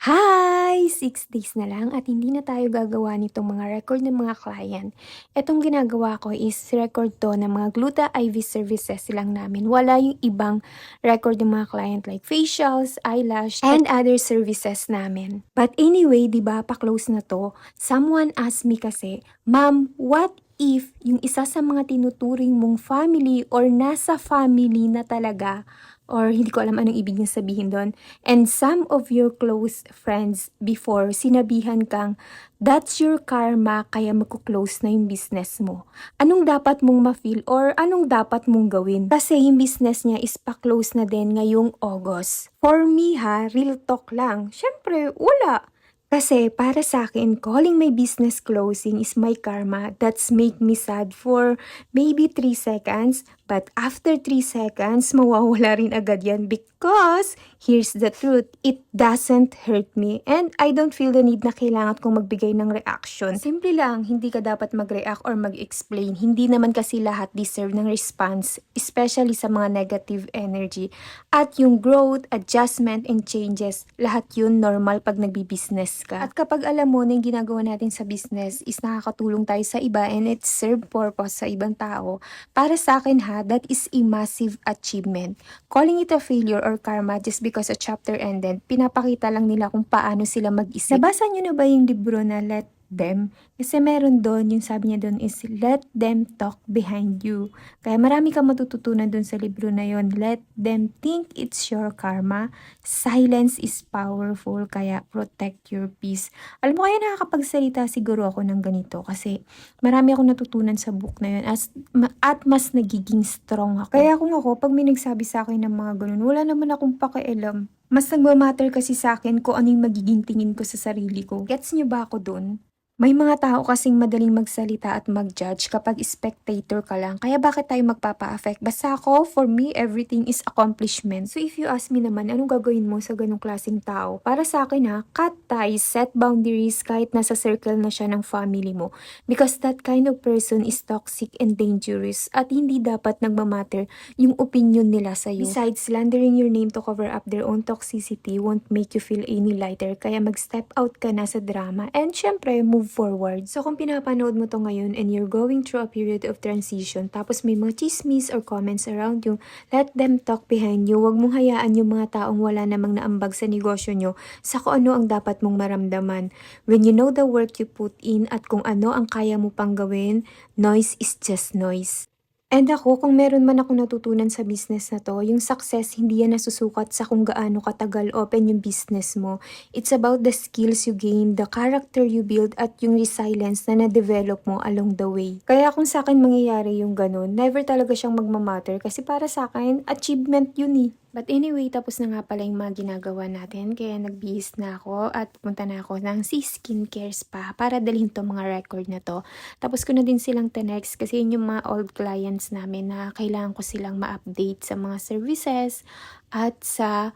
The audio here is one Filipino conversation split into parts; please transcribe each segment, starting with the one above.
Hi! 6 days na lang at hindi na tayo gagawa nitong mga record ng mga client. Etong ginagawa ko is record to ng mga Gluta IV services lang namin. Wala yung ibang record ng mga client like facials, eyelash, and other services namin. But anyway, di ba, pa-close na to. Someone asked me kasi, Ma'am, what if yung isa sa mga tinuturing mong family or nasa family na talaga, or hindi ko alam anong ibig niya sabihin doon, and some of your close friends before, sinabihan kang, that's your karma, kaya magkuklose na yung business mo. Anong dapat mong ma-feel or anong dapat mong gawin? Kasi yung business niya is pa-close na din ngayong August. For me ha, real talk lang. Syempre, wala. Kasi para sa akin, calling my business closing is my karma. That's make me sad for maybe 3 seconds. But after 3 seconds, mawawala rin agad yan because, here's the truth, it doesn't hurt me and I don't feel the need na kailangan kong magbigay ng reaction. Simple lang, hindi ka dapat mag-react or mag-explain. Hindi naman kasi lahat deserve ng response, especially sa mga negative energy. At yung growth, adjustment, and changes, lahat yun normal pag nagbi-business ka. At kapag alam mo na yung ginagawa natin sa business is nakakatulong tayo sa iba and it serve purpose sa ibang tao, para sa akin ha, that is a massive achievement. Calling it a failure or karma just because a chapter ended, pinapakita lang nila kung paano sila mag-isip. Nabasa nyo na ba yung libro na Let Them? Kasi meron doon, yung sabi niya doon is, let them talk behind you. Kaya marami kang matututunan doon sa libro na yon. Let them think it's your karma. Silence is powerful, kaya protect your peace. Alam mo, kaya nakakapagsalita siguro ako ng ganito kasi marami akong natutunan sa book na yun at mas nagiging strong ako. Kaya kung ako, pag may nagsabi sa akin ng mga ganun, wala naman akong pakialam. Mas nagmamatter kasi sa akin kung ano yung magiging tingin ko sa sarili ko. Gets nyo ba ako dun? May mga tao kasing madaling magsalita at mag-judge kapag spectator ka lang. Kaya bakit tayo magpapa-affect? Basta ako, for me, everything is accomplishment. So if you ask me naman, anong gagawin mo sa ganong klaseng tao? Para sa akin ha, cut ties, set boundaries kahit nasa circle na siya ng family mo. Because that kind of person is toxic and dangerous at hindi dapat nagmamatter yung opinion nila sa'yo. Besides, slandering your name to cover up their own toxicity won't make you feel any lighter. Kaya mag-step out ka na sa drama and syempre, move forward. So kung pinapanood mo to ngayon and you're going through a period of transition, tapos may mga chismis or comments around you, let them talk behind you. Huwag mong hayaan yung mga taong wala namang naambag sa negosyo nyo sa kung ano ang dapat mong maramdaman. When you know the work you put in at kung ano ang kaya mo pang gawin, noise is just noise. And ako, kung meron man ako natutunan sa business na to, yung success, hindi yan nasusukat sa kung gaano katagal open yung business mo. It's about the skills you gain, the character you build, at yung resilience na na-develop mo along the way. Kaya kung sa akin mangyayari yung ganun, never talaga siyang magmamatter kasi para sa akin, achievement yun eh. But anyway, tapos na nga pala yung mga ginagawa natin, kaya nagbihis na ako at pupunta na ako ng skincare spa para dalhin to mga record na to. Tapos ko na din silang tenext kasi yun yung mga old clients namin na kailangan ko silang ma-update sa mga services at sa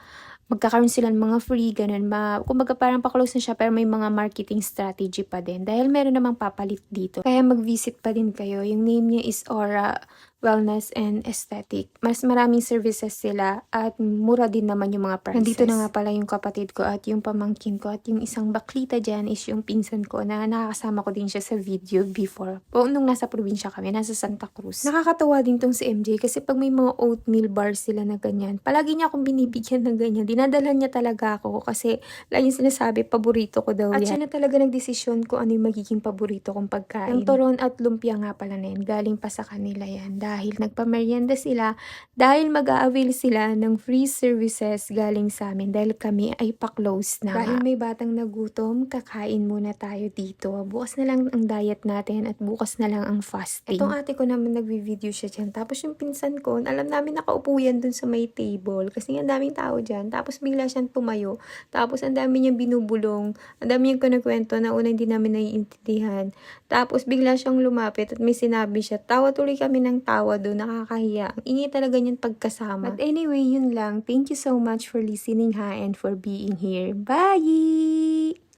magkakaroon sila ng mga free, ganun. Kumbaga parang pa-close na siya pero may mga marketing strategy pa din dahil meron namang papalit dito. Kaya mag-visit pa din kayo. Yung name niya is Aura Wellness and Aesthetic. Mas maraming services sila at mura din naman yung mga prices. Nandito na nga pala yung kapatid ko at yung pamangkin ko at yung isang baklita dyan is yung pinsan ko na nakakasama ko din siya sa video before. Nung nasa probinsya kami, nasa Santa Cruz. Nakakatawa din tong si MJ kasi pag may mga oatmeal bars sila na ganyan, palagi niya akong binibigyan ng ganyan. Dinadalhan niya talaga ako kasi laging sinasabi, paborito ko daw yan. At siya na talaga nagdesisyon kung ano yung magiging paborito kong pagkain. Yung turon at lumpia nga pala na yan, galing pa sa kanila yan. Dahil nagpamerienda sila, dahil mag-a-avail sila ng free services galing sa amin dahil kami ay pa-close na. Dahil may batang nagutom, kakain muna tayo dito. Bukas na lang ang diet natin at bukas na lang ang fasting. Itong ate ko naman nagvi-video siya dyan. Tapos yung pinsan ko, alam namin nakaupo yan dun sa may table kasi ang daming tao dyan. Tapos bigla siyang tumayo. Tapos ang dami niyang binubulong. Ang dami niyang kinakwento na una hindi namin naiintindihan. Tapos bigla siyang lumapit at may sinabi siya. Tawa tuloy kami ng tawa doon, nakakahiya. Ang ingay talaga niyang pagkasama. But anyway, yun lang. Thank you so much for listening ha and for being here. Bye!